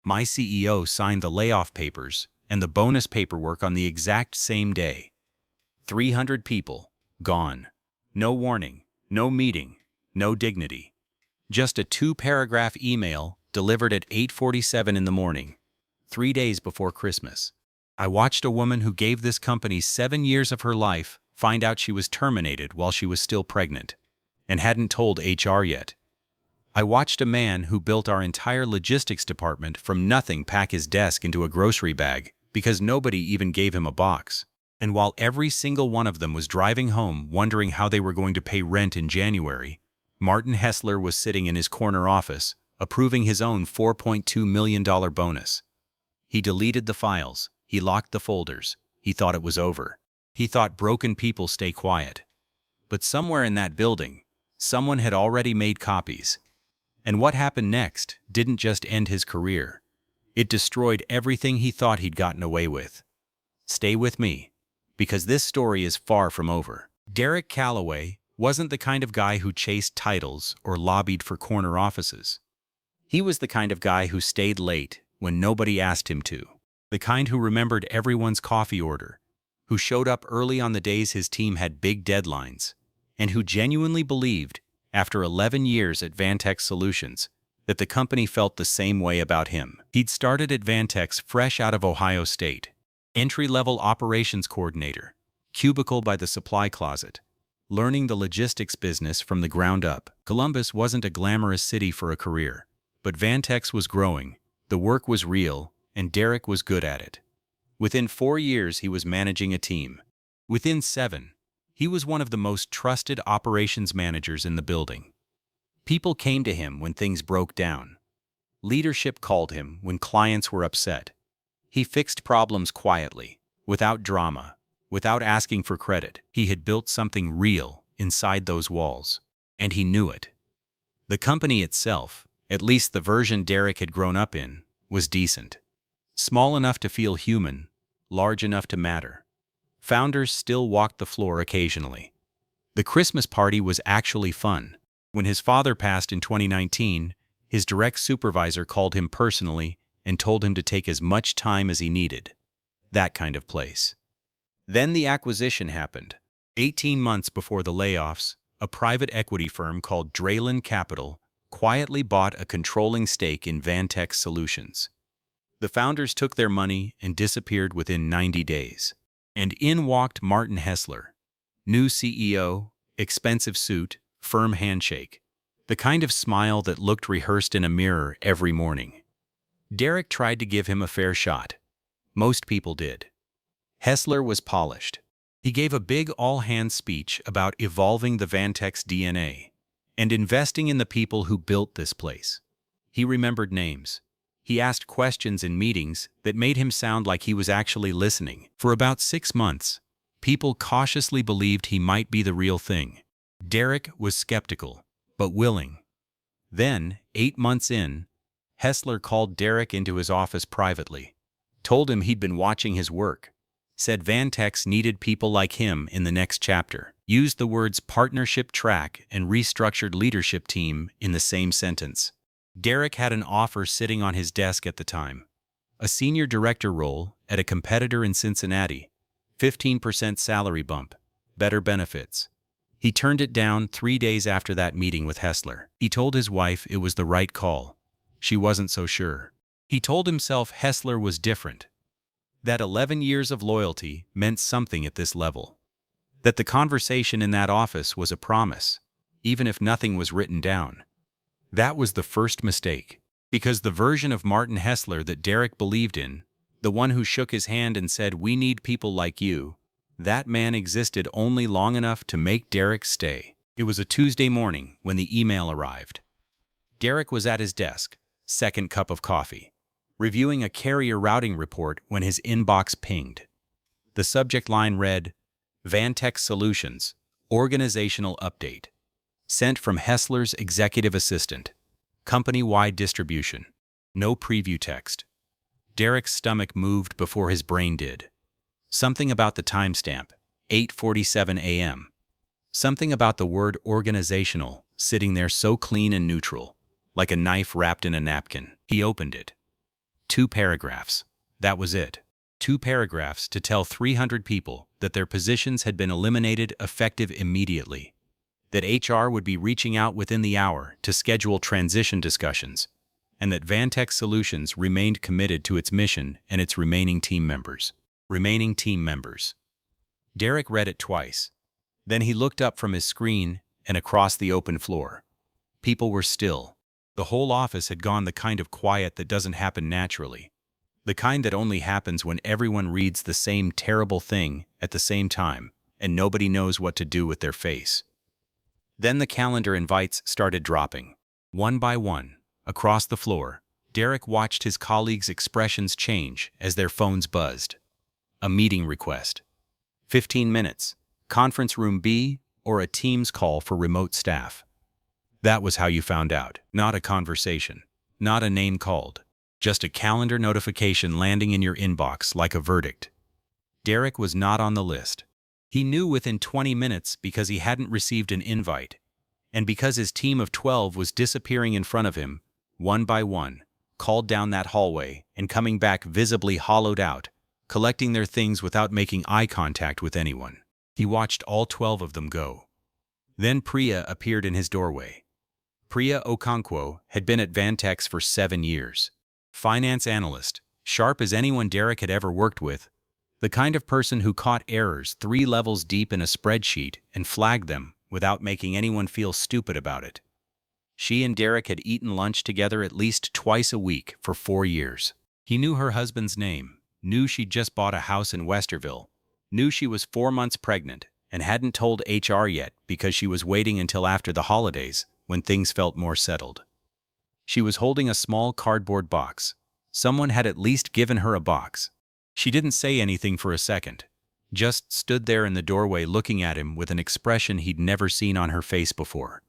My CEO signed the layoff papers and the bonus paperwork on the exact same day. 300 people, gone. No warning, no meeting, no dignity. Just a 2-paragraph email delivered at 8:47 in the morning, 3 days before Christmas. I watched a woman who gave this company 7 years of her life find out she was terminated while she was still pregnant and hadn't told HR yet. I watched a man who built our entire logistics department from nothing pack his desk into a grocery bag because nobody even gave him a box. And while every single one of them was driving home wondering how they were going to pay rent in January, Martin Hessler was sitting in his corner office, approving his own $4.2 million bonus. He deleted the files, he locked the folders, he thought it was over. He thought broken people stay quiet. But somewhere in that building, someone had already made copies. And what happened next didn't just end his career. It destroyed everything he thought he'd gotten away with. Stay with me, because this story is far from over. Derek Calloway wasn't the kind of guy who chased titles or lobbied for corner offices. He was the kind of guy who stayed late when nobody asked him to. The kind who remembered everyone's coffee order, who showed up early on the days his team had big deadlines, and who genuinely believed, after 11 years at Vantex Solutions, that the company felt the same way about him. He'd started at Vantex fresh out of Ohio State, entry-level operations coordinator, cubicle by the supply closet, learning the logistics business from the ground up. Columbus wasn't a glamorous city for a career, but Vantex was growing, the work was real, and Derek was good at it. Within 4 years, he was managing a team. Within 7, he was one of the most trusted operations managers in the building. People came to him when things broke down. Leadership called him when clients were upset. He fixed problems quietly, without drama, without asking for credit. He had built something real inside those walls, and he knew it. The company itself, at least the version Derek had grown up in, was decent. Small enough to feel human, large enough to matter. Founders still walked the floor occasionally. The Christmas party was actually fun. When his father passed in 2019, his direct supervisor called him personally and told him to take as much time as he needed. That kind of place. Then the acquisition happened. 18 months before the layoffs, a private equity firm called Draylen Capital quietly bought a controlling stake in Vantex Solutions. The founders took their money and disappeared within 90 days. And in walked Martin Hessler. New CEO, expensive suit, firm handshake. The kind of smile that looked rehearsed in a mirror every morning. Derek tried to give him a fair shot. Most people did. Hessler was polished. He gave a big all-hands speech about evolving the Vantex DNA and investing in the people who built this place. He remembered names. He asked questions in meetings that made him sound like he was actually listening. For about 6 months, people cautiously believed he might be the real thing. Derek was skeptical, but willing. Then, 8 months in, Hessler called Derek into his office privately, told him he'd been watching his work, said Vantex needed people like him in the next chapter, used the words partnership track and restructured leadership team in the same sentence. Derek had an offer sitting on his desk at the time, a senior director role at a competitor in Cincinnati, 15% salary bump, better benefits. He turned it down 3 days after that meeting with Hessler. He told his wife it was the right call. She wasn't so sure. He told himself Hessler was different, that 11 years of loyalty meant something at this level, that the conversation in that office was a promise, even if nothing was written down. That was the first mistake, because the version of Martin Hessler that Derek believed in, the one who shook his hand and said, "We need people like you," that man existed only long enough to make Derek stay. It was a Tuesday morning when the email arrived. Derek was at his desk, second cup of coffee, reviewing a carrier routing report when his inbox pinged. The subject line read, Vantex Solutions, Organizational Update. Sent from Hessler's executive assistant. Company-wide distribution. No preview text. Derek's stomach moved before his brain did. Something about the timestamp, 8:47 a.m. Something about the word organizational sitting there so clean and neutral, like a knife wrapped in a napkin. He opened it. 2 paragraphs. That was it. 2 paragraphs to tell 300 people that their positions had been eliminated effective immediately, that HR would be reaching out within the hour to schedule transition discussions, and that Vantex Solutions remained committed to its mission and its remaining team members. Derek read it twice. Then he looked up from his screen and across the open floor. People were still. The whole office had gone the kind of quiet that doesn't happen naturally. The kind that only happens when everyone reads the same terrible thing at the same time and nobody knows what to do with their face. Then the calendar invites started dropping. One by one, across the floor, Derek watched his colleagues' expressions change as their phones buzzed. A meeting request. 15 minutes, conference room B, or a Teams call for remote staff. That was how you found out. Not a conversation, not a name called, just a calendar notification landing in your inbox like a verdict. Derek was not on the list. He knew within 20 minutes because he hadn't received an invite, and because his team of 12 was disappearing in front of him, one by one, called down that hallway and coming back visibly hollowed out, collecting their things without making eye contact with anyone. He watched all 12 of them go. Then Priya appeared in his doorway. Priya Okonkwo had been at Vantex for 7 years. Finance analyst, sharp as anyone Derek had ever worked with, the kind of person who caught errors 3 levels deep in a spreadsheet and flagged them without making anyone feel stupid about it. She and Derek had eaten lunch together at least twice a week for 4 years. He knew her husband's name, knew she'd just bought a house in Westerville, knew she was 4 months pregnant, and hadn't told HR yet because she was waiting until after the holidays when things felt more settled. She was holding a small cardboard box. Someone had at least given her a box. She didn't say anything for a second, just stood there in the doorway looking at him with an expression he'd never seen on her face before.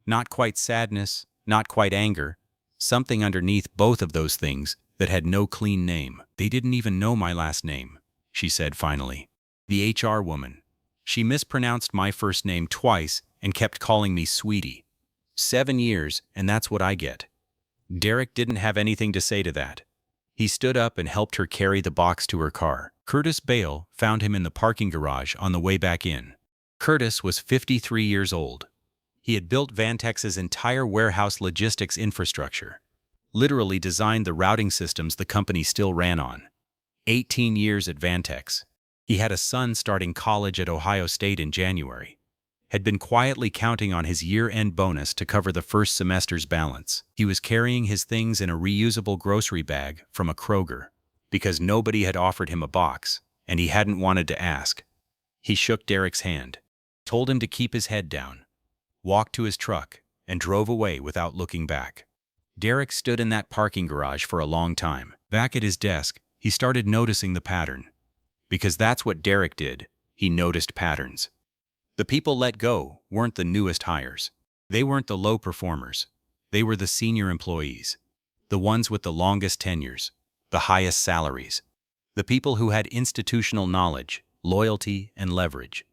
Not quite sadness, not quite anger, something underneath both of those things that had no clean name. "They didn't even know my last name," she said finally. "The HR woman. She mispronounced my first name twice and kept calling me sweetie. 7 years, and that's what I get." Derek didn't have anything to say to that. He stood up and helped her carry the box to her car. Curtis Bale found him in the parking garage on the way back in. Curtis was 53 years old. He had built Vantex's entire warehouse logistics infrastructure, literally designed the routing systems the company still ran on. 18 years at Vantex. He had a son starting college at Ohio State in January. Had been quietly counting on his year-end bonus to cover the first semester's balance. He was carrying his things in a reusable grocery bag from a Kroger, because nobody had offered him a box, and he hadn't wanted to ask. He shook Derek's hand, told him to keep his head down, walked to his truck, and drove away without looking back. Derek stood in that parking garage for a long time. Back at his desk, he started noticing the pattern. Because that's what Derek did, he noticed patterns. The people let go weren't the newest hires. They weren't the low performers. They were the senior employees, the ones with the longest tenures, the highest salaries, the people who had institutional knowledge, loyalty, and leverage.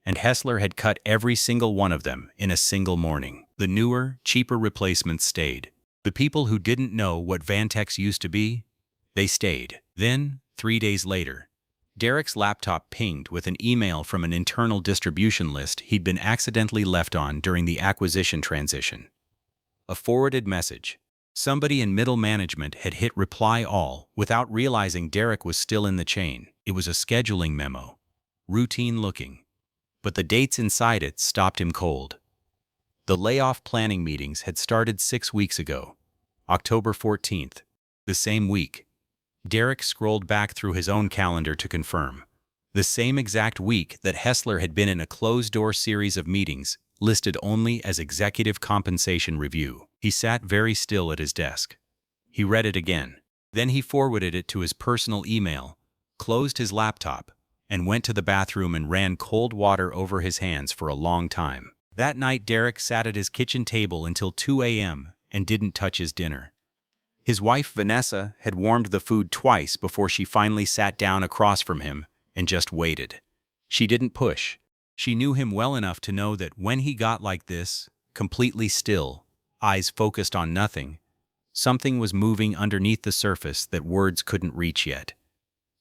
And Hessler had cut every single one of them in a single morning. The newer, cheaper replacements stayed. The people who didn't know what Vantex used to be, they stayed. Then, 3 days later, Derek's laptop pinged with an email from an internal distribution list he'd been accidentally left on during the acquisition transition. A forwarded message. Somebody in middle management had hit reply all without realizing Derek was still in the chain. It was a scheduling memo. Routine looking. But the dates inside it stopped him cold. The layoff planning meetings had started 6 weeks ago, October 14th, the same week. Derek scrolled back through his own calendar to confirm. The same exact week that Hessler had been in a closed-door series of meetings, listed only as executive compensation review. He sat very still at his desk. He read it again. Then he forwarded it to his personal email, closed his laptop, and went to the bathroom and ran cold water over his hands for a long time. That night Derek sat at his kitchen table until 2 a.m. and didn't touch his dinner. His wife, Vanessa, had warmed the food twice before she finally sat down across from him and just waited. She didn't push. She knew him well enough to know that when he got like this, completely still, eyes focused on nothing, Something was moving underneath the surface that words couldn't reach yet.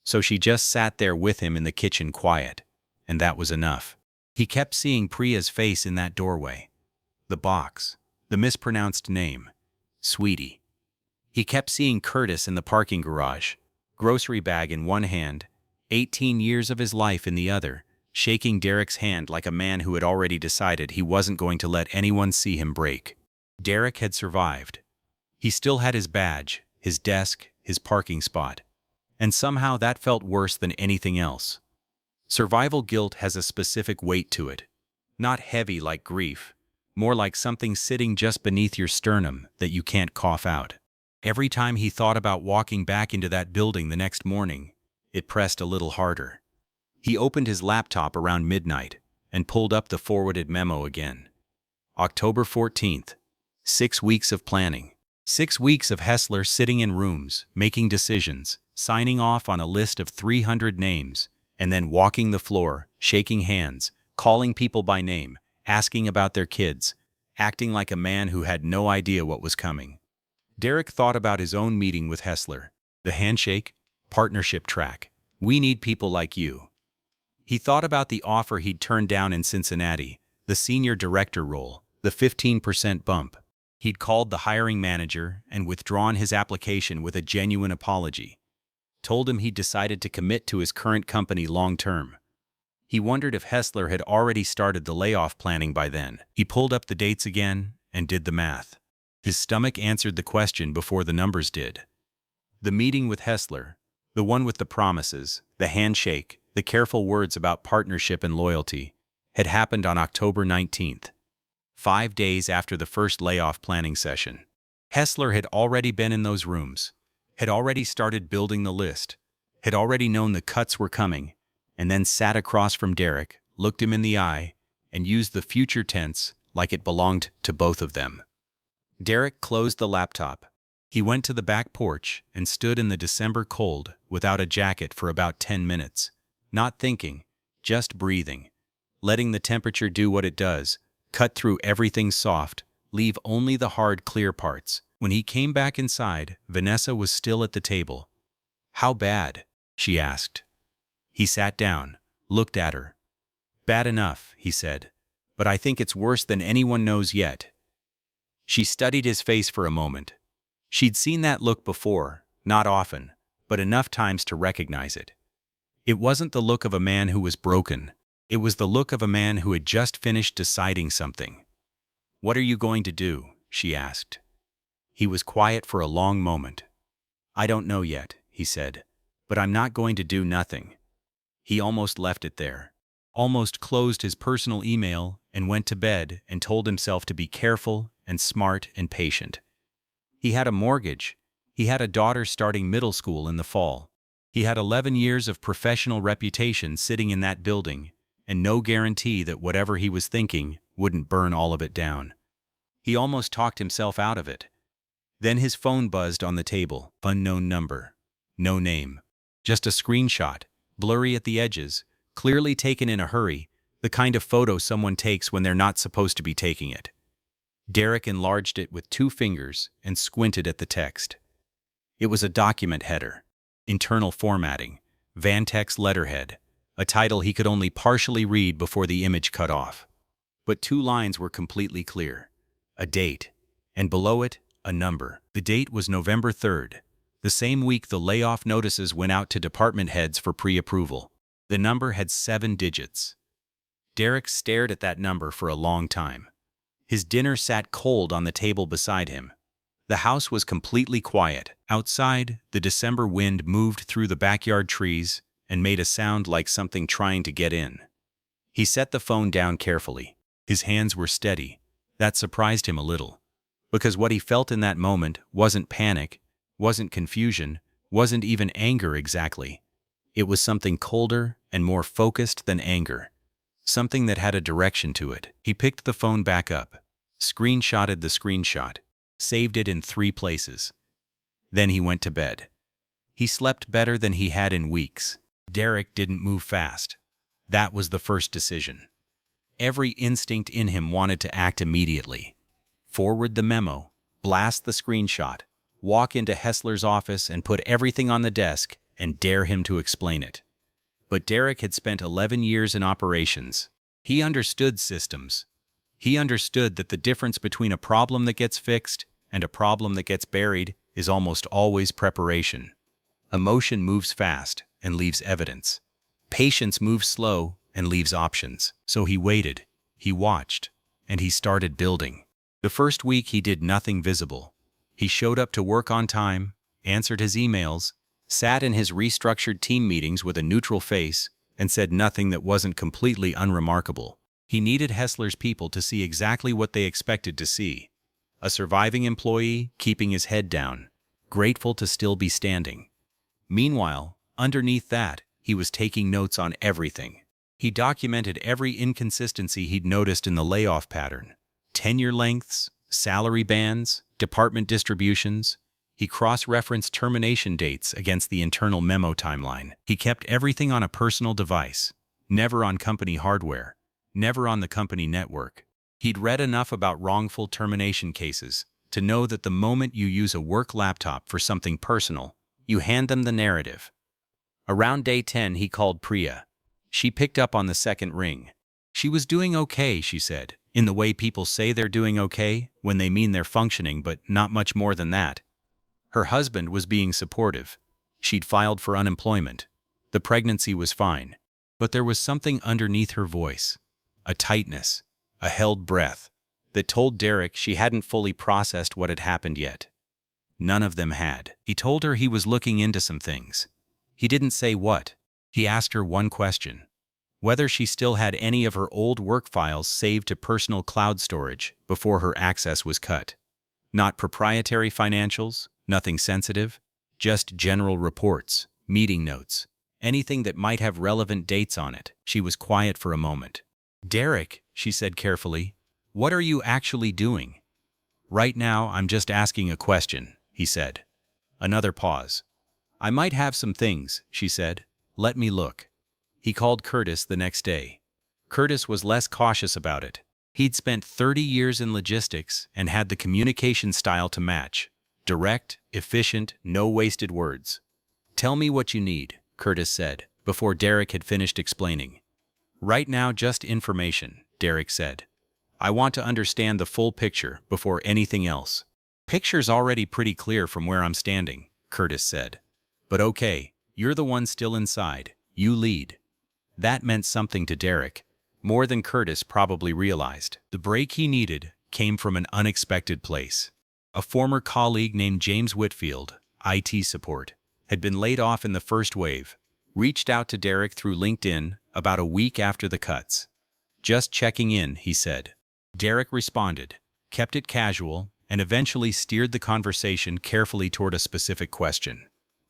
So she just sat there with him in the kitchen quiet, and that was enough. He kept seeing Priya's face in that doorway. The box, the mispronounced name, Sweetie. He kept seeing Curtis in the parking garage, grocery bag in one hand, 18 years of his life in the other, shaking Derek's hand like a man who had already decided he wasn't going to let anyone see him break. Derek had survived. He still had his badge, his desk, his parking spot. And somehow that felt worse than anything else. Survival guilt has a specific weight to it. Not heavy like grief, more like something sitting just beneath your sternum that you can't cough out. Every time he thought about walking back into that building the next morning, it pressed a little harder. He opened his laptop around midnight and pulled up the forwarded memo again. October 14th. 6 weeks of planning. 6 weeks of Hessler sitting in rooms, making decisions, signing off on a list of 300 names, and then walking the floor, shaking hands, calling people by name, asking about their kids, acting like a man who had no idea what was coming. Derek thought about his own meeting with Hessler, the handshake, partnership track. We need people like you. He thought about the offer he'd turned down in Cincinnati, the senior director role, the 15% bump. He'd called the hiring manager and withdrawn his application with a genuine apology. Told him he'd decided to commit to his current company long-term. He wondered if Hessler had already started the layoff planning by then. He pulled up the dates again and did the math. His stomach answered the question before the numbers did. The meeting with Hessler, the one with the promises, the handshake, the careful words about partnership and loyalty, had happened on October 19th, 5 days after the first layoff planning session. Hessler had already been in those rooms, had already started building the list, had already known the cuts were coming, and then sat across from Derek, looked him in the eye, and used the future tense like it belonged to both of them. Derek closed the laptop. He went to the back porch and stood in the December cold without a jacket for about 10 minutes, not thinking, just breathing, letting the temperature do what it does, cut through everything soft, leave only the hard, clear parts. When he came back inside, Vanessa was still at the table. "How bad?" she asked. He sat down, looked at her. "Bad enough," he said, "but I think it's worse than anyone knows yet." She studied his face for a moment. She'd seen that look before, not often, but enough times to recognize it. It wasn't the look of a man who was broken. It was the look of a man who had just finished deciding something. "What are you going to do?" she asked. He was quiet for a long moment. "I don't know yet," he said, "but I'm not going to do nothing." He almost left it there. Almost closed his personal email and went to bed and told himself to be careful and smart and patient. He had a mortgage. He had a daughter starting middle school in the fall. He had 11 years of professional reputation sitting in that building, and no guarantee that whatever he was thinking wouldn't burn all of it down. He almost talked himself out of it. Then his phone buzzed on the table. Unknown number. No name. Just a screenshot, blurry at the edges, clearly taken in a hurry, the kind of photo someone takes when they're not supposed to be taking it. Derek enlarged it with 2 fingers and squinted at the text. It was a document header, internal formatting, Vantex letterhead, a title he could only partially read before the image cut off. But 2 lines were completely clear. A date, and below it, a number. The date was November 3rd, the same week the layoff notices went out to department heads for pre-approval. The number had 7 digits. Derek stared at that number for a long time. His dinner sat cold on the table beside him. The house was completely quiet. Outside, the December wind moved through the backyard trees and made a sound like something trying to get in. He set the phone down carefully. His hands were steady. That surprised him a little, because what he felt in that moment wasn't panic, wasn't confusion, wasn't even anger exactly. It was something colder and more focused than anger. Something that had a direction to it. He picked the phone back up, screenshotted the screenshot, saved it in 3 places. Then he went to bed. He slept better than he had in weeks. Derek didn't move fast. That was the first decision. Every instinct in him wanted to act immediately. Forward the memo, blast the screenshot, walk into Hessler's office and put everything on the desk and dare him to explain it. But Derek had spent 11 years in operations. He understood systems. He understood that the difference between a problem that gets fixed and a problem that gets buried is almost always preparation. Emotion moves fast and leaves evidence. Patience moves slow and leaves options. So he waited, he watched, and he started building. The first week he did nothing visible. He showed up to work on time, answered his emails, sat in his restructured team meetings with a neutral face, and said nothing that wasn't completely unremarkable. He needed Hessler's people to see exactly what they expected to see. A surviving employee keeping his head down, grateful to still be standing. Meanwhile, underneath that, he was taking notes on everything. He documented every inconsistency he'd noticed in the layoff pattern. Tenure lengths, salary bands, department distributions. He cross-referenced termination dates against the internal memo timeline. He kept everything on a personal device, never on company hardware, never on the company network. He'd read enough about wrongful termination cases to know that the moment you use a work laptop for something personal, you hand them the narrative. Around day 10, he called Priya. She picked up on the second ring. She was doing okay, she said, in the way people say they're doing okay when they mean they're functioning, but not much more than that. Her husband was being supportive. She'd filed for unemployment. The pregnancy was fine. But there was something underneath her voice, a tightness, a held breath, that told Derek she hadn't fully processed what had happened yet. None of them had. He told her he was looking into some things. He didn't say what. He asked her one question: whether she still had any of her old work files saved to personal cloud storage before her access was cut. Not proprietary financials, nothing sensitive, just general reports, meeting notes, anything that might have relevant dates on it. She was quiet for a moment. "Derek," she said carefully, "what are you actually doing?" "Right now, I'm just asking a question," he said. Another pause. "I might have some things," she said. "Let me look." He called Curtis the next day. Curtis was less cautious about it. He'd spent 30 years in logistics and had the communication style to match. Direct, efficient, no wasted words. "Tell me what you need," Curtis said, before Derek had finished explaining. "Right now, just information," Derek said. "I want to understand the full picture before anything else." "Picture's already pretty clear from where I'm standing," Curtis said. "But okay, you're the one still inside. You lead." That meant something to Derek, more than Curtis probably realized. The break he needed came from an unexpected place. A former colleague named James Whitfield, IT support, had been laid off in the first wave, reached out to Derek through LinkedIn about a week after the cuts. "Just checking in," he said. Derek responded, kept it casual, and eventually steered the conversation carefully toward a specific question.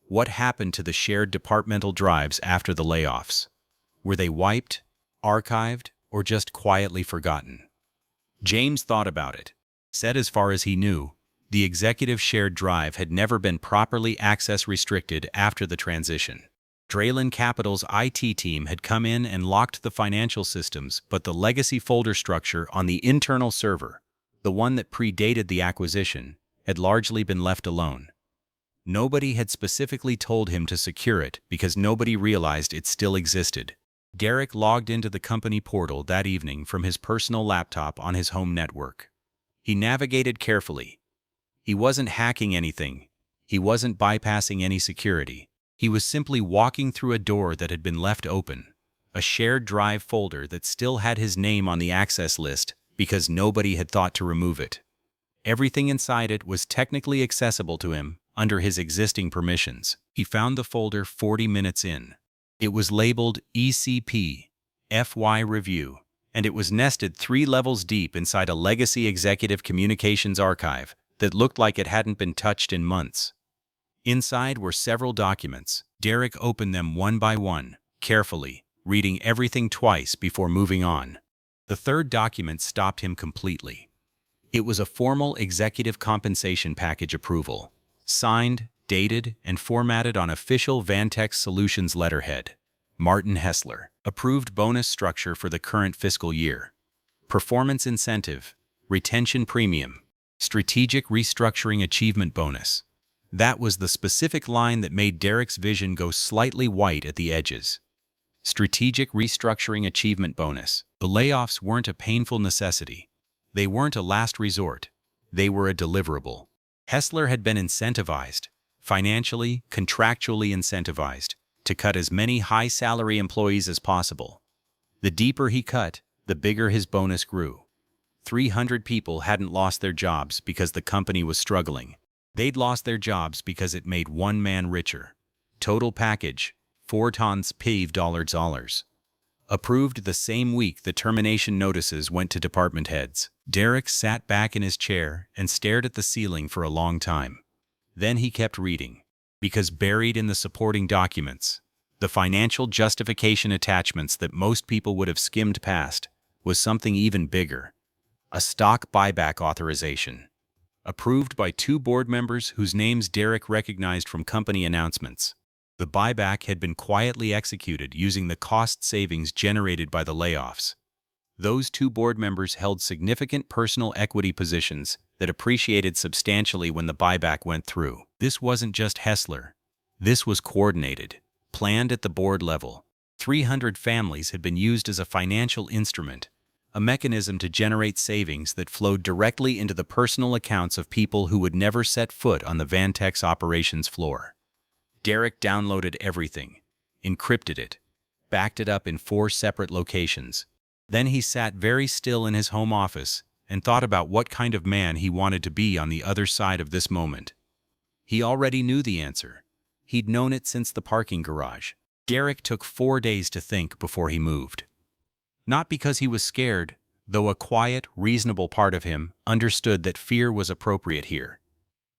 What happened to the shared departmental drives after the layoffs? Were they wiped, archived, or just quietly forgotten? James thought about it. Said as far as he knew, the executive shared drive had never been properly access restricted after the transition. Draylen Capital's IT team had come in and locked the financial systems, but the legacy folder structure on the internal server, the one that predated the acquisition, had largely been left alone. Nobody had specifically told him to secure it because nobody realized it still existed. Derek logged into the company portal that evening from his personal laptop on his home network. He navigated carefully. He wasn't hacking anything. He wasn't bypassing any security. He was simply walking through a door that had been left open, a shared drive folder that still had his name on the access list because nobody had thought to remove it. Everything inside it was technically accessible to him under his existing permissions. He found the folder 40 minutes in. It was labeled ECP, FY Review, and it was nested 3 levels deep inside a legacy executive communications archive that looked like it hadn't been touched in months. Inside were several documents. Derek opened them one by one, carefully, reading everything twice before moving on. The third document stopped him completely. It was a formal executive compensation package approval, signed, dated, and formatted on official Vantex Solutions letterhead. Martin Hessler. Approved bonus structure for the current fiscal year. Performance incentive, retention premium, strategic restructuring achievement bonus. That was the specific line that made Derek's vision go slightly white at the edges. Strategic Restructuring Achievement Bonus. The layoffs weren't a painful necessity. They weren't a last resort. They were a deliverable. Hessler had been incentivized, financially, contractually incentivized, to cut as many high-salary employees as possible. The deeper he cut, the bigger his bonus grew. 300 people hadn't lost their jobs because the company was struggling. They'd lost their jobs because it made one man richer. Total package, 4 tons paved dollars. Approved the same week the termination notices went to department heads. Derek sat back in his chair and stared at the ceiling for a long time. Then he kept reading, because buried in the supporting documents, the financial justification attachments that most people would have skimmed past, was something even bigger. A stock buyback authorization. Approved by 2 board members whose names Derek recognized from company announcements. The buyback had been quietly executed using the cost savings generated by the layoffs. Those 2 board members held significant personal equity positions that appreciated substantially when the buyback went through. This wasn't just Hessler. This was coordinated, planned at the board level. 300 families had been used as a financial instrument, a mechanism to generate savings that flowed directly into the personal accounts of people who would never set foot on the Vantex operations floor. Derek downloaded everything, encrypted it, backed it up in 4 separate locations. Then he sat very still in his home office and thought about what kind of man he wanted to be on the other side of this moment. He already knew the answer. He'd known it since the parking garage. Derek took 4 days to think before he moved. Not because he was scared, though a quiet, reasonable part of him understood that fear was appropriate here.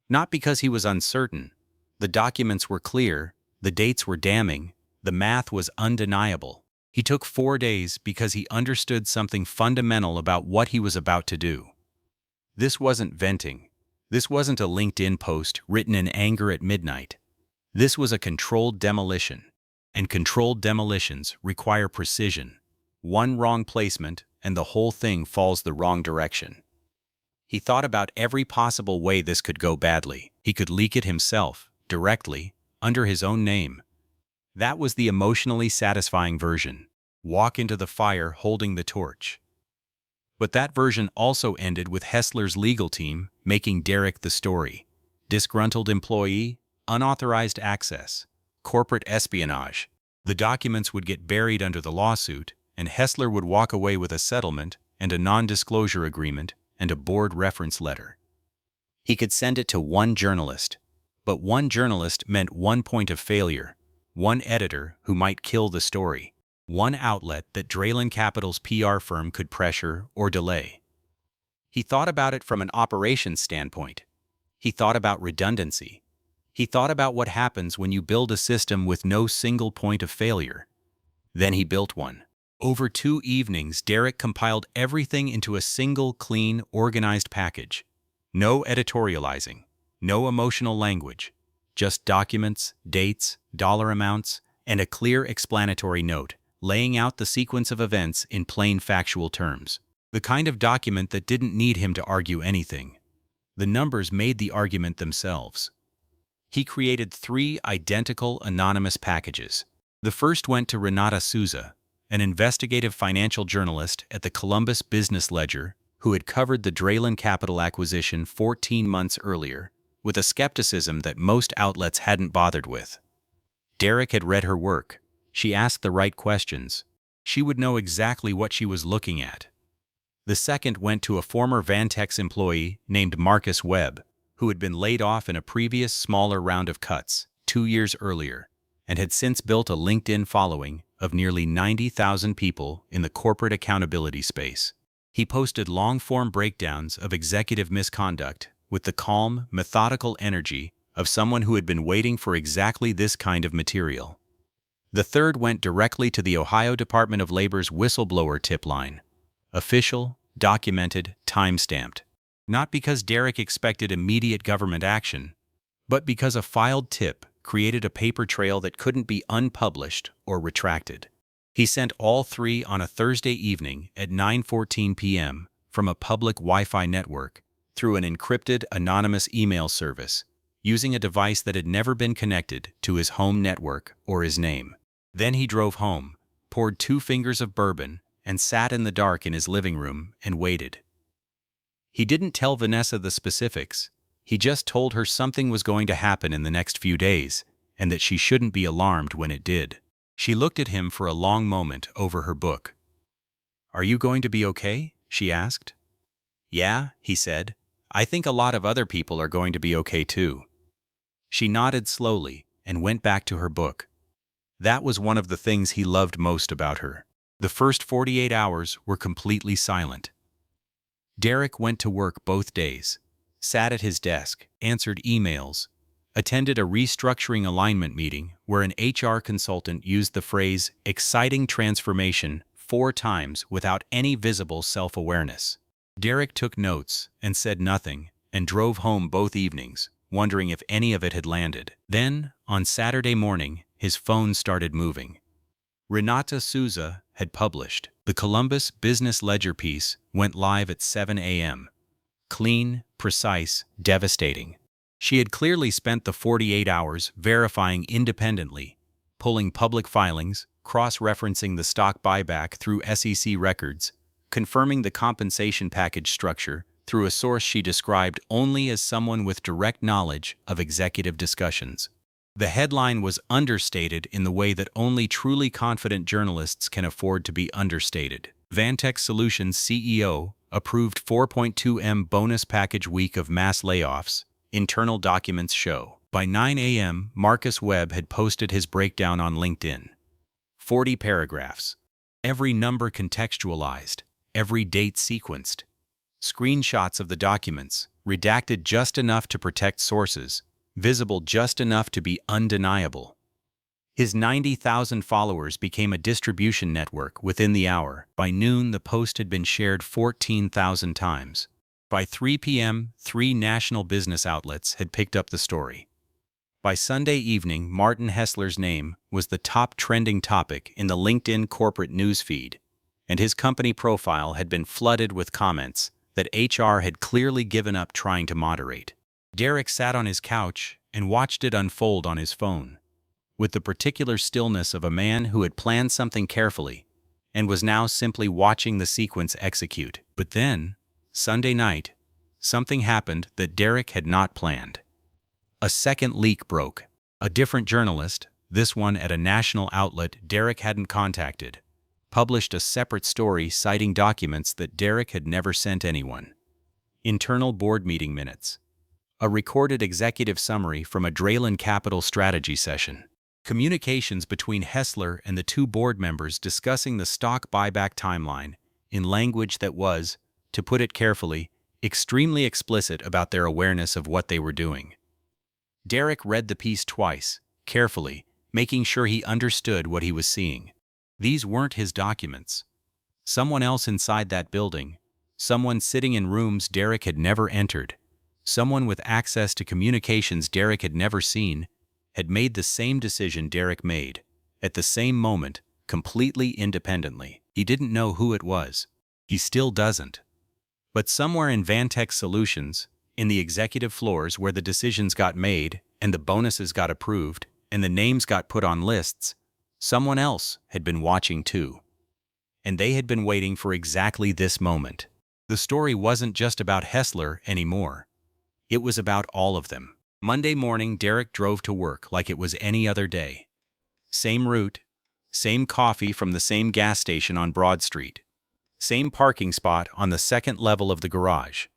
Not because he was uncertain. The documents were clear, the dates were damning, the math was undeniable. He took 4 days because he understood something fundamental about what he was about to do. This wasn't venting. This wasn't a LinkedIn post written in anger at midnight. This was a controlled demolition. And controlled demolitions require precision. One wrong placement, and the whole thing falls the wrong direction. He thought about every possible way this could go badly. He could leak it himself, directly, under his own name. That was the emotionally satisfying version. Walk into the fire holding the torch. But that version also ended with Hessler's legal team making Derek the story. Disgruntled employee, unauthorized access, corporate espionage. The documents would get buried under the lawsuit, and Hessler would walk away with a settlement and a non-disclosure agreement and a board reference letter. He could send it to one journalist, but one journalist meant one point of failure, one editor who might kill the story, one outlet that Draylen Capital's PR firm could pressure or delay. He thought about it from an operations standpoint. He thought about redundancy. He thought about what happens when you build a system with no single point of failure. Then he built one. Over 2 evenings, Derek compiled everything into a single, clean, organized package. No editorializing, no emotional language, just documents, dates, dollar amounts, and a clear explanatory note, laying out the sequence of events in plain factual terms. The kind of document that didn't need him to argue anything. The numbers made the argument themselves. He created 3 identical anonymous packages. The first went to Renata Souza, an investigative financial journalist at the Columbus Business Ledger who had covered the Draylen Capital acquisition 14 months earlier, with a skepticism that most outlets hadn't bothered with. Derek had read her work. She asked the right questions. She would know exactly what she was looking at. The second went to a former Vantex employee named Marcus Webb, who had been laid off in a previous smaller round of cuts 2 years earlier, and had since built a LinkedIn following of nearly 90,000 people in the corporate accountability space. He posted long-form breakdowns of executive misconduct with the calm, methodical energy of someone who had been waiting for exactly this kind of material. The third went directly to the Ohio Department of Labor's whistleblower tip line. Official, documented, time-stamped. Not because Derek expected immediate government action, but because a filed tip created a paper trail that couldn't be unpublished or retracted. He sent all 3 on a Thursday evening at 9:14 p.m. from a public Wi-Fi network through an encrypted anonymous email service using a device that had never been connected to his home network or his name. Then he drove home, poured 2 fingers of bourbon, and sat in the dark in his living room and waited. He didn't tell Vanessa the specifics. He just told her something was going to happen in the next few days, and that she shouldn't be alarmed when it did. She looked at him for a long moment over her book. "Are you going to be okay?" she asked. "Yeah," he said. "I think a lot of other people are going to be okay too." She nodded slowly and went back to her book. That was one of the things he loved most about her. The first 48 hours were completely silent. Derek went to work both days, sat at his desk, answered emails, attended a restructuring alignment meeting where an HR consultant used the phrase "exciting transformation" 4 times without any visible self-awareness. Derek took notes and said nothing and drove home both evenings, wondering if any of it had landed. Then, on Saturday morning, his phone started moving. Renata Souza had published. The Columbus Business Ledger piece went live at 7 a.m. Clean, precise, devastating. She had clearly spent the 48 hours verifying independently, pulling public filings, cross-referencing the stock buyback through SEC records, confirming the compensation package structure through a source she described only as someone with direct knowledge of executive discussions. The headline was understated in the way that only truly confident journalists can afford to be understated. Vantex Solutions CEO approved 4.2M bonus package week of mass layoffs, internal documents show. By 9 a.m., Marcus Webb had posted his breakdown on LinkedIn. 40 paragraphs. Every number contextualized, every date sequenced. Screenshots of the documents, redacted just enough to protect sources, visible just enough to be undeniable. His 90,000 followers became a distribution network within the hour. By noon, the post had been shared 14,000 times. By 3 p.m., 3 national business outlets had picked up the story. By Sunday evening, Martin Hessler's name was the top trending topic in the LinkedIn corporate news feed, and his company profile had been flooded with comments that HR had clearly given up trying to moderate. Derek sat on his couch and watched it unfold on his phone, with the particular stillness of a man who had planned something carefully and was now simply watching the sequence execute. But then, Sunday night, something happened that Derek had not planned. A second leak broke. A different journalist, this one at a national outlet Derek hadn't contacted, published a separate story citing documents that Derek had never sent anyone. Internal board meeting minutes. A recorded executive summary from a Draylen Capital strategy session. Communications between Hessler and the 2 board members discussing the stock buyback timeline in language that was, to put it carefully, extremely explicit about their awareness of what they were doing. Derek read the piece twice, carefully, making sure he understood what he was seeing. These weren't his documents. Someone else inside that building, someone sitting in rooms Derek had never entered, someone with access to communications Derek had never seen, had made the same decision Derek made, at the same moment, completely independently. He didn't know who it was. He still doesn't. But somewhere in Vantex Solutions, in the executive floors where the decisions got made and the bonuses got approved and the names got put on lists, someone else had been watching too. And they had been waiting for exactly this moment. The story wasn't just about Hessler anymore. It was about all of them. Monday morning, Derek drove to work like it was any other day. Same route, same coffee from the same gas station on Broad Street, same parking spot on the second level of the garage.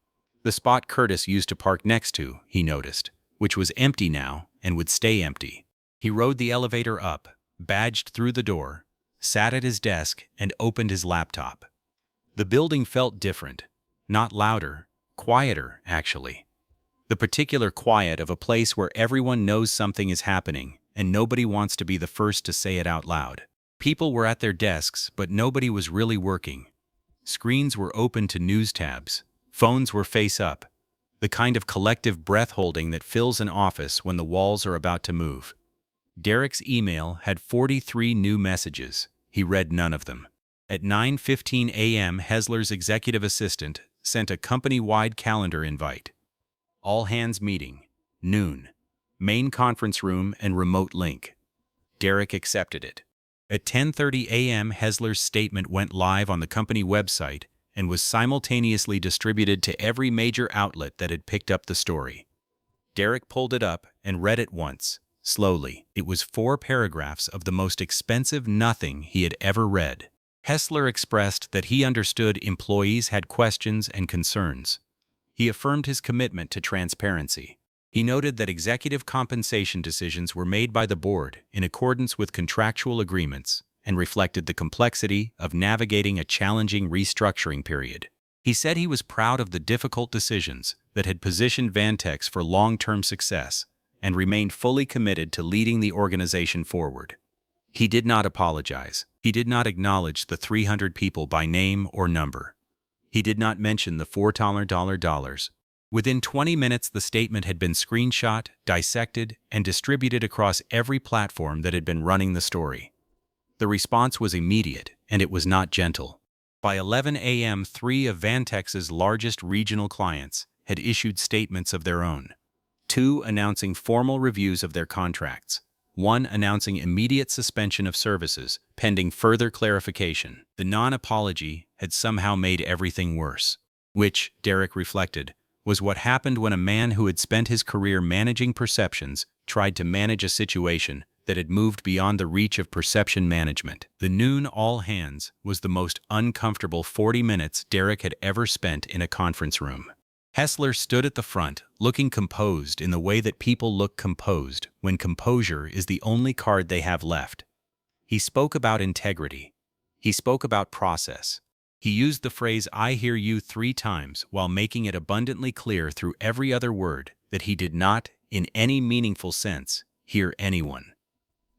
The spot Curtis used to park next to, he noticed, which was empty now and would stay empty. He rode the elevator up, badged through the door, sat at his desk, and opened his laptop. The building felt different, not louder, quieter, actually. The particular quiet of a place where everyone knows something is happening and nobody wants to be the first to say it out loud. People were at their desks, but nobody was really working. Screens were open to news tabs. Phones were face up. The kind of collective breath-holding that fills an office when the walls are about to move. Derek's email had 43 new messages. He read none of them. At 9:15 a.m., Hessler's executive assistant sent a company-wide calendar invite. All hands meeting, noon. main conference room and remote link. Derek accepted it. At 10:30 a.m., Hessler's statement went live on the company website and was simultaneously distributed to every major outlet that had picked up the story. Derek pulled it up and read it once, slowly. It was 4 paragraphs of the most expensive nothing he had ever read. Hessler expressed that he understood employees had questions and concerns. He affirmed his commitment to transparency. He noted that executive compensation decisions were made by the board in accordance with contractual agreements and reflected the complexity of navigating a challenging restructuring period. He said he was proud of the difficult decisions that had positioned Vantex for long-term success and remained fully committed to leading the organization forward. He did not apologize. He did not acknowledge the 300 people by name or number. He did not mention the $4. Within 20 minutes, the statement had been screenshot, dissected, and distributed across every platform that had been running the story. The response was immediate, and it was not gentle. By 11 a.m., 3 of Vantex's largest regional clients had issued statements of their own. 2 announcing formal reviews of their contracts. 1 announcing immediate suspension of services, pending further clarification. The non-apology had somehow made everything worse. Which, Derek reflected, was what happened when a man who had spent his career managing perceptions tried to manage a situation that had moved beyond the reach of perception management. The noon all-hands was the most uncomfortable 40 minutes Derek had ever spent in a conference room. Hessler stood at the front, looking composed in the way that people look composed when composure is the only card they have left. He spoke about integrity. He spoke about process. He used the phrase "I hear you" 3 times while making it abundantly clear through every other word that he did not, in any meaningful sense, hear anyone.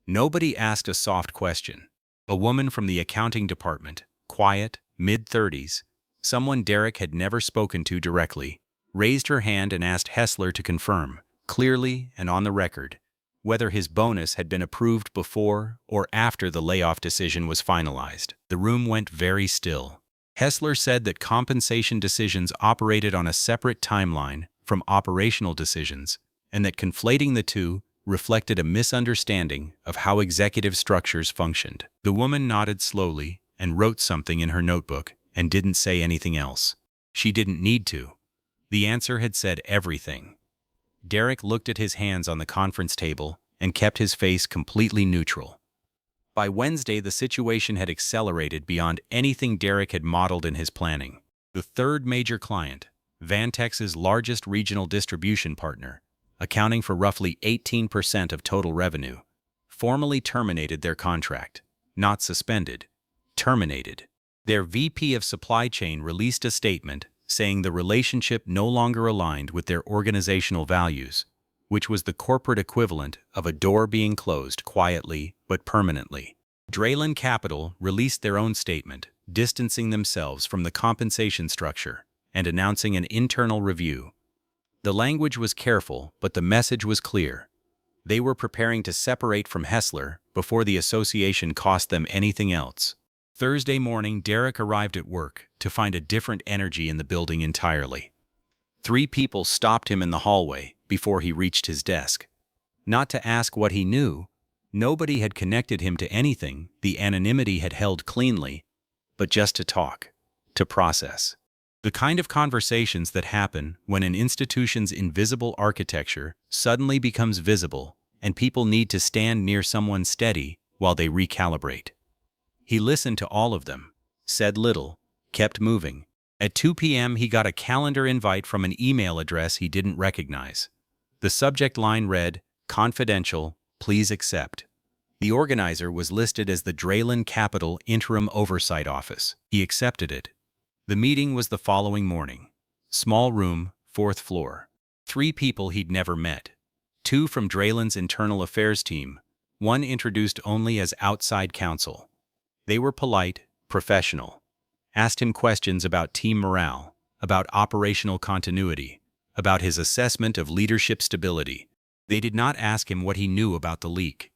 Nobody asked a soft question. A woman from the accounting department, quiet, mid-30s, someone Derek had never spoken to directly, raised her hand and asked Hessler to confirm, clearly and on the record, whether his bonus had been approved before or after the layoff decision was finalized. The room went very still. Hessler said that compensation decisions operated on a separate timeline from operational decisions, and that conflating the two reflected a misunderstanding of how executive structures functioned. The woman nodded slowly and wrote something in her notebook and didn't say anything else. She didn't need to. The answer had said everything. Derek looked at his hands on the conference table and kept his face completely neutral. By Wednesday, the situation had accelerated beyond anything Derek had modeled in his planning. The 3rd major client, Vantex's largest regional distribution partner, accounting for roughly 18% of total revenue, formally terminated their contract. Not suspended, terminated. Their VP of supply chain released a statement saying the relationship no longer aligned with their organizational values, which was the corporate equivalent of a door being closed quietly but permanently. Draylen Capital released their own statement, distancing themselves from the compensation structure and announcing an internal review. The language was careful, but the message was clear. They were preparing to separate from Hessler before the association cost them anything else. Thursday morning, Derek arrived at work to find a different energy in the building entirely. 3 people stopped him in the hallway before he reached his desk. Not to ask what he knew. Nobody had connected him to anything the anonymity had held cleanly, but just to talk, to process. The kind of conversations that happen when an institution's invisible architecture suddenly becomes visible and people need to stand near someone steady while they recalibrate. He listened to all of them, said little, kept moving. At 2 p.m. he got a calendar invite from an email address he didn't recognize. The subject line read, "Confidential, please accept." The organizer was listed as the Draylen Capital Interim Oversight Office. He accepted it. The meeting was the following morning. Small room, 4th floor. 3 people he'd never met. 2 from Draylen's internal affairs team, 1 introduced only as outside counsel. They were polite, professional. Asked him questions about team morale, about operational continuity, about his assessment of leadership stability. They did not ask him what he knew about the leak.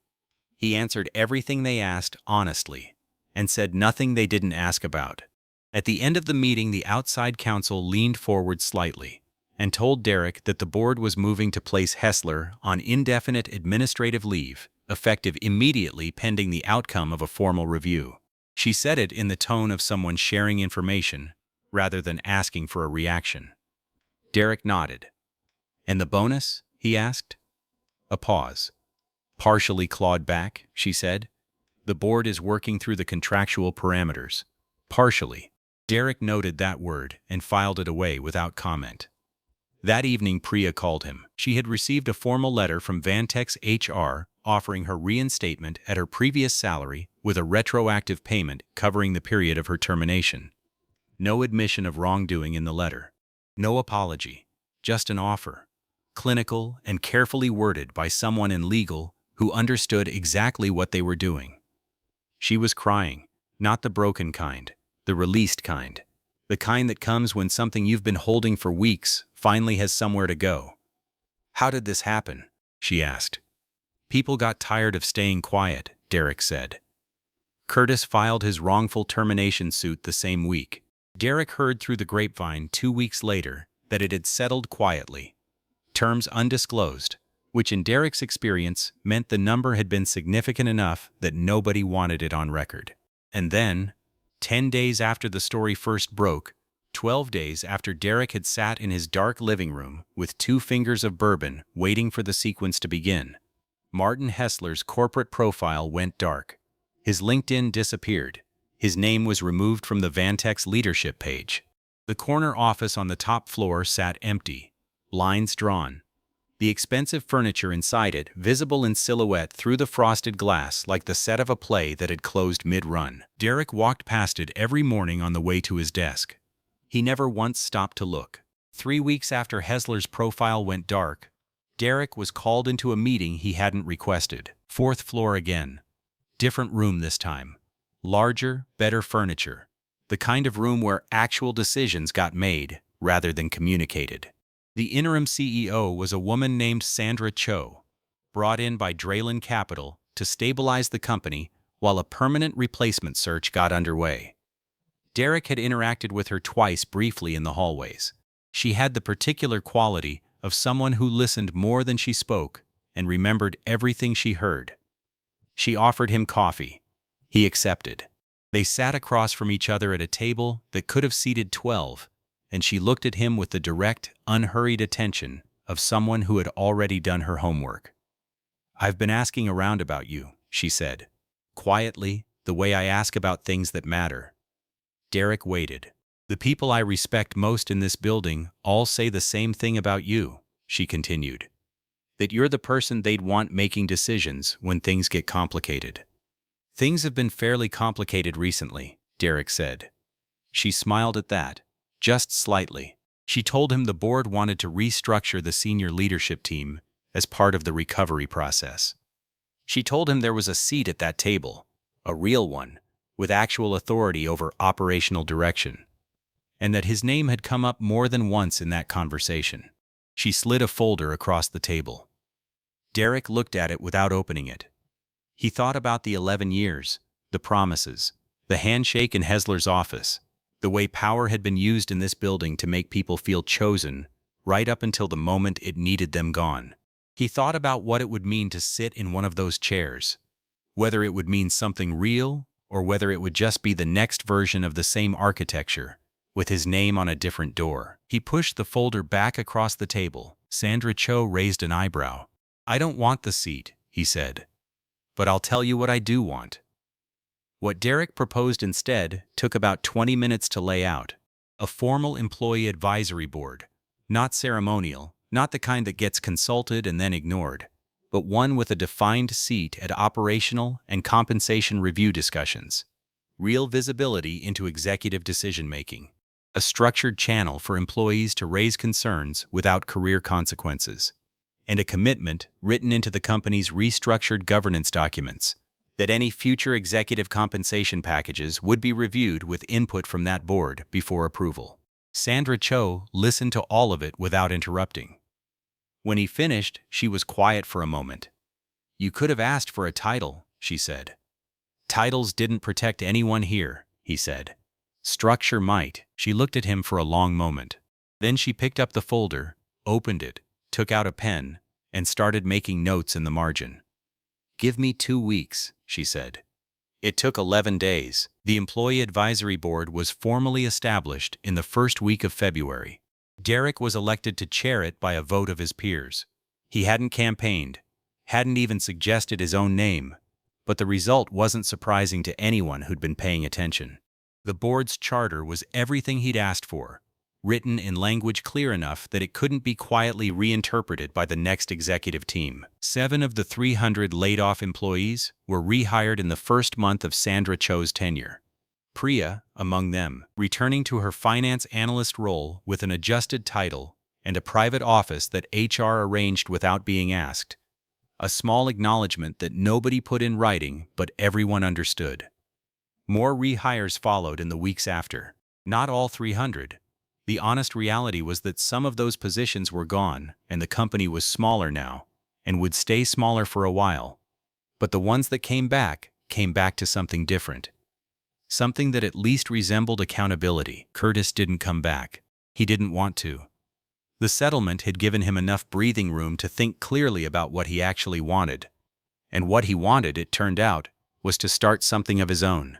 He answered everything they asked honestly, and said nothing they didn't ask about. At the end of the meeting, the outside counsel leaned forward slightly and told Derek that the board was moving to place Hessler on indefinite administrative leave, effective immediately pending the outcome of a formal review. She said it in the tone of someone sharing information, rather than asking for a reaction. Derek nodded. "And the bonus?" he asked. A pause. "Partially clawed back," she said. "The board is working through the contractual parameters. Partially." Derek noted that word and filed it away without comment. That evening Priya called him. She had received a formal letter from Vantex HR offering her reinstatement at her previous salary with a retroactive payment covering the period of her termination. No admission of wrongdoing in the letter. No apology. Just an offer. Clinical and carefully worded by someone in legal who understood exactly what they were doing. She was crying, not the broken kind, the released kind. The kind that comes when something you've been holding for weeks finally has somewhere to go. "How did this happen?" she asked. "People got tired of staying quiet," Derek said. Curtis filed his wrongful termination suit the same week. Derek heard through the grapevine 2 weeks later that it had settled quietly. Terms undisclosed, which in Derek's experience meant the number had been significant enough that nobody wanted it on record. And then, 10 days after the story first broke, 12 days after Derek had sat in his dark living room with 2 fingers of bourbon waiting for the sequence to begin, Martin Hessler's corporate profile went dark. His LinkedIn disappeared. His name was removed from the Vantex leadership page. The corner office on the top floor sat empty, blinds drawn. The expensive furniture inside it visible in silhouette through the frosted glass like the set of a play that had closed mid-run. Derek walked past it every morning on the way to his desk. He never once stopped to look. 3 weeks after Hessler's profile went dark, Derek was called into a meeting he hadn't requested. 4th floor again. Different room this time. Larger, better furniture. The kind of room where actual decisions got made, rather than communicated. The interim CEO was a woman named Sandra Cho, brought in by Draylen Capital to stabilize the company while a permanent replacement search got underway. Derek had interacted with her twice briefly in the hallways. She had the particular quality of someone who listened more than she spoke and remembered everything she heard. She offered him coffee. He accepted. They sat across from each other at a table that could have seated 12, and she looked at him with the direct, unhurried attention of someone who had already done her homework. "I've been asking around about you," she said. Quietly, the way I ask about things that matter. Derek waited. "The people I respect most in this building all say the same thing about you," she continued. "That you're the person they'd want making decisions when things get complicated." "Things have been fairly complicated recently," Derek said. She smiled at that, just slightly. She told him the board wanted to restructure the senior leadership team as part of the recovery process. She told him there was a seat at that table, a real one, with actual authority over operational direction, and that his name had come up more than once in that conversation. She slid a folder across the table. Derek looked at it without opening it. He thought about the 11 years, the promises, the handshake in Hessler's office, the way power had been used in this building to make people feel chosen, right up until the moment it needed them gone. He thought about what it would mean to sit in one of those chairs, whether it would mean something real or whether it would just be the next version of the same architecture, with his name on a different door. He pushed the folder back across the table. Sandra Cho raised an eyebrow. "I don't want the seat," he said. "But I'll tell you what I do want." What Derek proposed instead took about 20 minutes to lay out. A formal employee advisory board. Not ceremonial, not the kind that gets consulted and then ignored, but one with a defined seat at operational and compensation review discussions. Real visibility into executive decision-making. A structured channel for employees to raise concerns without career consequences. And a commitment written into the company's restructured governance documents that any future executive compensation packages would be reviewed with input from that board before approval. Sandra Cho listened to all of it without interrupting. When he finished, she was quiet for a moment. "You could have asked for a title," she said. "Titles didn't protect anyone here," he said. "Structure might." She looked at him for a long moment. Then she picked up the folder, opened it, took out a pen, and started making notes in the margin. "Give me 2 weeks," she said. It took 11 days. The Employee Advisory Board was formally established in the first week of February. Derek was elected to chair it by a vote of his peers. He hadn't campaigned, hadn't even suggested his own name, but the result wasn't surprising to anyone who'd been paying attention. The board's charter was everything he'd asked for, written in language clear enough that it couldn't be quietly reinterpreted by the next executive team. 7 of the 300 laid-off employees were rehired in the first month of Sandra Cho's tenure. Priya, among them, returning to her finance analyst role with an adjusted title and a private office that HR arranged without being asked. A small acknowledgement that nobody put in writing but everyone understood. More rehires followed in the weeks after. Not all 300. The honest reality was that some of those positions were gone and the company was smaller now and would stay smaller for a while. But the ones that came back to something different. Something that at least resembled accountability. Curtis didn't come back. He didn't want to. The settlement had given him enough breathing room to think clearly about what he actually wanted. And what he wanted, it turned out, was to start something of his own.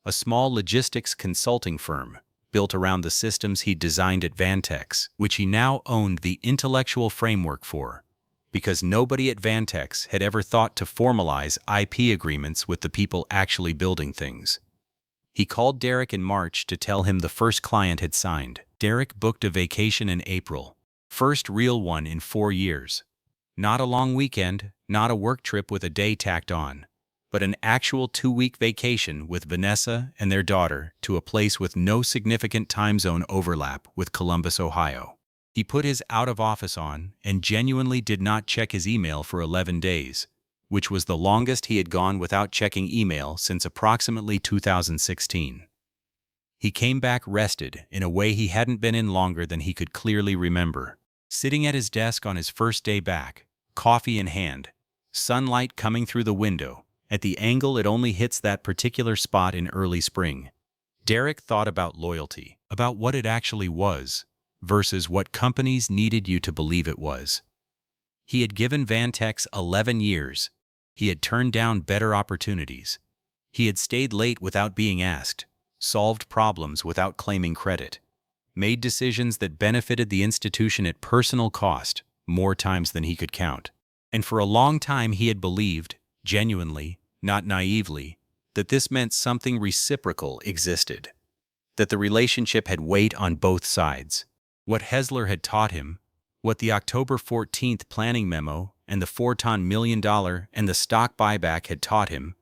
A small logistics consulting firm built around the systems he'd designed at Vantex, which he now owned the intellectual framework for, because nobody at Vantex had ever thought to formalize IP agreements with the people actually building things. He called Derek in March to tell him the first client had signed. Derek booked a vacation in April. First real one in 4 years. Not a long weekend, not a work trip with a day tacked on, but an actual 2-week vacation with Vanessa and their daughter to a place with no significant time zone overlap with Columbus, Ohio. He put his out-of-office on and genuinely did not check his email for 11 days, which was the longest he had gone without checking email since approximately 2016. He came back rested in a way he hadn't been in longer than he could clearly remember. Sitting at his desk on his first day back, coffee in hand, sunlight coming through the window, at the angle it only hits that particular spot in early spring. Derek thought about loyalty, about what it actually was, versus what companies needed you to believe it was. He had given Vantex 11 years. He had turned down better opportunities. He had stayed late without being asked, solved problems without claiming credit, made decisions that benefited the institution at personal cost, more times than he could count. And for a long time he had believed, genuinely, not naively, that this meant something reciprocal existed, that the relationship had weight on both sides. What Hessler had taught him, what the October 14th planning memo and the $4 million and the stock buyback had taught him,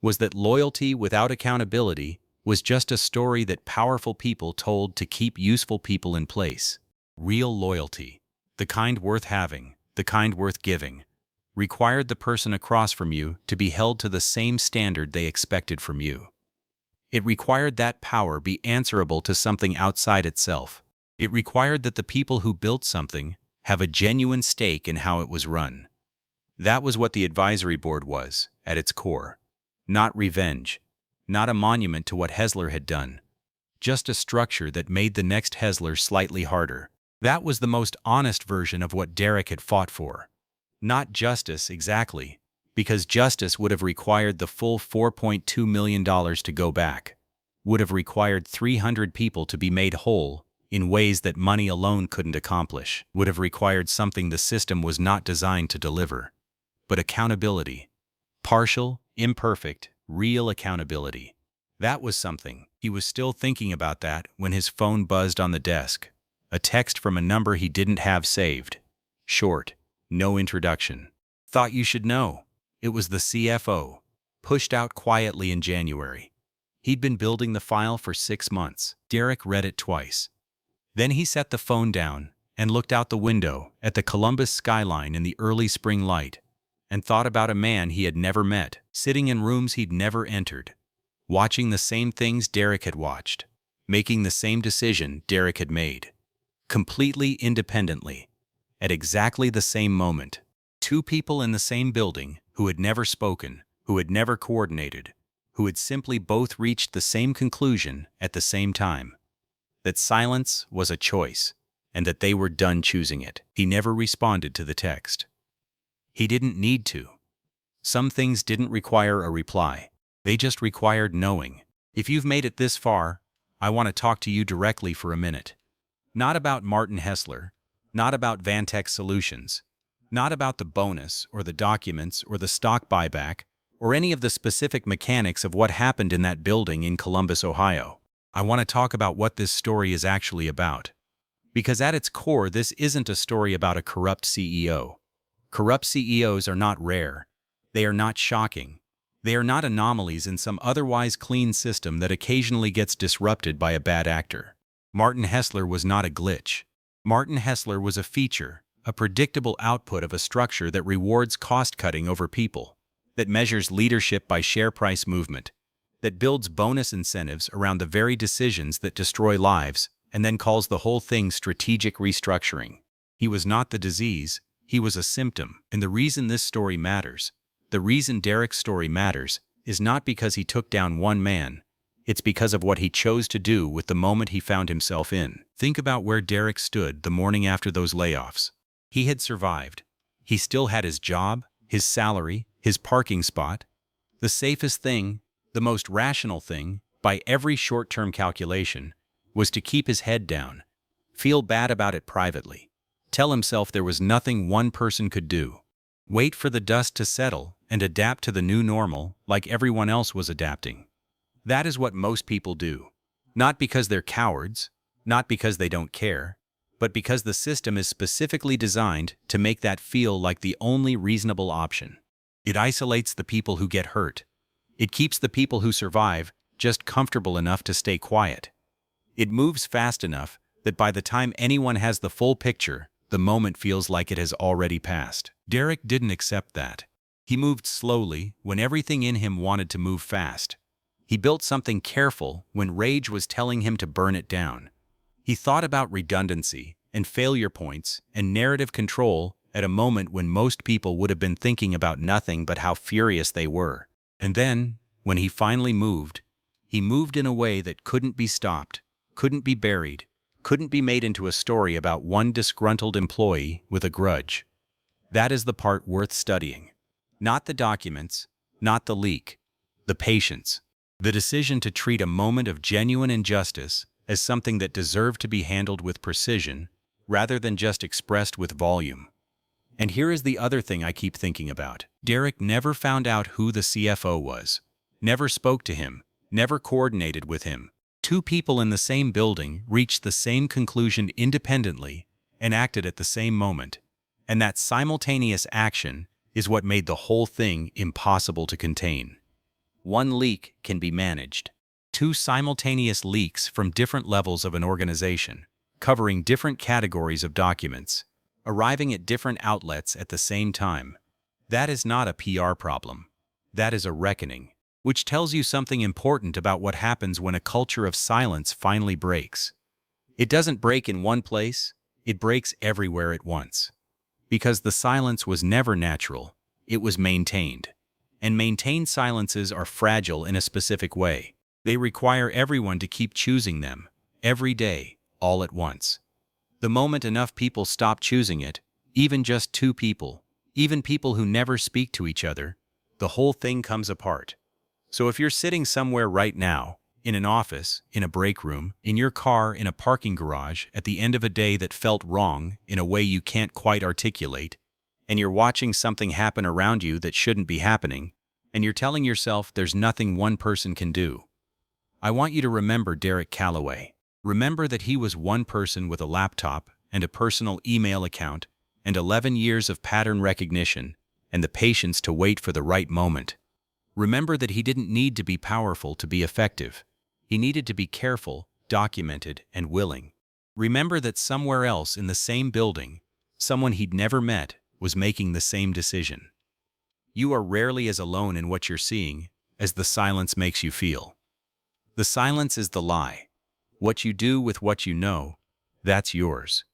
was that loyalty without accountability was just a story that powerful people told to keep useful people in place. Real loyalty, the kind worth having, the kind worth giving, required the person across from you to be held to the same standard they expected from you. It required that power be answerable to something outside itself. It required that the people who built something have a genuine stake in how it was run. That was what the advisory board was, at its core. Not revenge, not a monument to what Hessler had done, just a structure that made the next Hessler slightly harder. That was the most honest version of what Derek had fought for. Not justice exactly, because justice would have required the full $4.2 million to go back, would have required 300 people to be made whole in ways that money alone couldn't accomplish, would have required something the system was not designed to deliver. But accountability. Partial, imperfect, real accountability. That was something. He was still thinking about that when his phone buzzed on the desk. A text from a number he didn't have saved. Short. No introduction. Thought you should know. It was the CFO. Pushed out quietly in January. He'd been building the file for 6 months. Derek read it twice. Then he set the phone down and looked out the window at the Columbus skyline in the early spring light, and thought about a man he had never met, sitting in rooms he'd never entered, watching the same things Derek had watched, making the same decision Derek had made, completely independently, at exactly the same moment. 2 people in the same building who had never spoken, who had never coordinated, who had simply both reached the same conclusion at the same time. That silence was a choice. and that they were done choosing it. He never responded to the text. He didn't need to. Some things didn't require a reply. They just required knowing. If you've made it this far, I want to talk to you directly for a minute. Not about Martin Hessler, not about Vantex Solutions, not about the bonus or the documents or the stock buyback or any of the specific mechanics of what happened in that building in Columbus, Ohio. I want to talk about what this story is actually about. Because at its core, this isn't a story about a corrupt CEO. Corrupt CEOs are not rare. They are not shocking. They are not anomalies in some otherwise clean system that occasionally gets disrupted by a bad actor. Martin Hessler was not a glitch. Martin Hessler was a feature, a predictable output of a structure that rewards cost-cutting over people, that measures leadership by share price movement, that builds bonus incentives around the very decisions that destroy lives, and then calls the whole thing strategic restructuring. He was not the disease, he was a symptom. And the reason this story matters, the reason Derek's story matters, is not because he took down one man. It's because of what he chose to do with the moment he found himself in. Think about where Derek stood the morning after those layoffs. He had survived. He still had his job, his salary, his parking spot. The safest thing, the most rational thing, by every short-term calculation, was to keep his head down, feel bad about it privately, tell himself there was nothing one person could do, wait for the dust to settle and adapt to the new normal like everyone else was adapting. That is what most people do. Not because they're cowards, not because they don't care, but because the system is specifically designed to make that feel like the only reasonable option. It isolates the people who get hurt. It keeps the people who survive just comfortable enough to stay quiet. It moves fast enough that by the time anyone has the full picture, the moment feels like it has already passed. Derek didn't accept that. He moved slowly when everything in him wanted to move fast. He built something careful when rage was telling him to burn it down. He thought about redundancy and failure points and narrative control at a moment when most people would have been thinking about nothing but how furious they were. And then, when he finally moved, he moved in a way that couldn't be stopped, couldn't be buried, couldn't be made into a story about one disgruntled employee with a grudge. That is the part worth studying. Not the documents, not the leak, the patience. The decision to treat a moment of genuine injustice as something that deserved to be handled with precision, rather than just expressed with volume. And here is the other thing I keep thinking about. Derek never found out who the CFO was, never spoke to him, never coordinated with him. Two people in the same building reached the same conclusion independently and acted at the same moment. And that simultaneous action is what made the whole thing impossible to contain. One leak can be managed. Two simultaneous leaks from different levels of an organization, covering different categories of documents, arriving at different outlets at the same time. That is not a PR problem. That is a reckoning, which tells you something important about what happens when a culture of silence finally breaks. It doesn't break in one place, it breaks everywhere at once. Because the silence was never natural, it was maintained. And maintained silences are fragile in a specific way. They require everyone to keep choosing them, every day, all at once. The moment enough people stop choosing it, even just two people, even people who never speak to each other, the whole thing comes apart. So if you're sitting somewhere right now, in an office, in a break room, in your car, in a parking garage, at the end of a day that felt wrong in a way you can't quite articulate, and you're watching something happen around you that shouldn't be happening, and you're telling yourself there's nothing one person can do, I want you to remember Derek Calloway. Remember that he was one person with a laptop and a personal email account and 11 years of pattern recognition and the patience to wait for the right moment. Remember that he didn't need to be powerful to be effective. He needed to be careful, documented, and willing. Remember that somewhere else in the same building, someone he'd never met was making the same decision. You are rarely as alone in what you're seeing as the silence makes you feel. The silence is the lie. What you do with what you know, that's yours.